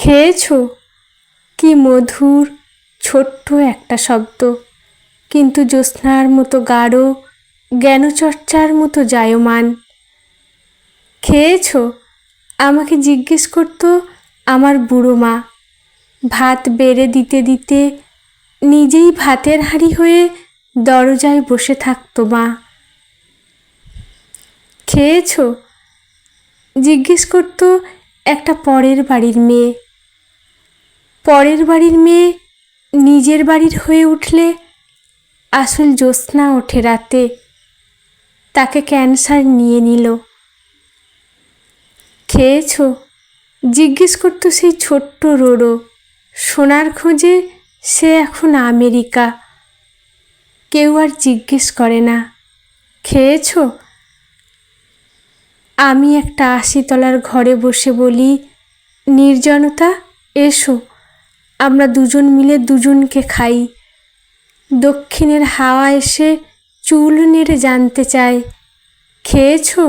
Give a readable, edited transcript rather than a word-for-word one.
খেয়েছো? কি মধুর ছোট্ট একটা শব্দ, কিন্তু জ্যোৎস্নার মতো গাঢ়, জ্ঞানচর্চার মতো জায়মান। খেয়েছো? আমাকে জিজ্ঞেস করতো আমার বুড়ো মা। ভাত বেড়ে দিতে দিতে নিজেই ভাতের হাঁড়ি হয়ে দরজায় বসে থাকতো মা। খেয়েছো? জিজ্ঞেস করতো একটা পরের বাড়ির মেয়ে। পরের বাড়ির মেয়ে নিজের বাড়ির হয়ে উঠলে আসল জ্যোৎস্না ওঠে রাতে। তাকে ক্যান্সার নিয়ে নিল। খেয়েছো? জিজ্ঞেস করতো সেই ছোট্ট রোড়ো। সোনার খোঁজে সে এখন আমেরিকা। কেউ আর জিজ্ঞেস করে না খেয়েছো? আমি একটা ৮০ তলার ঘরে বসে বলি, নির্জনতা, এসো আমরা দুজন মিলে দুজনকে খাই। দক্ষিণের হাওয়া এসে চুল নেড়ে জানতে চায় খেয়েছো?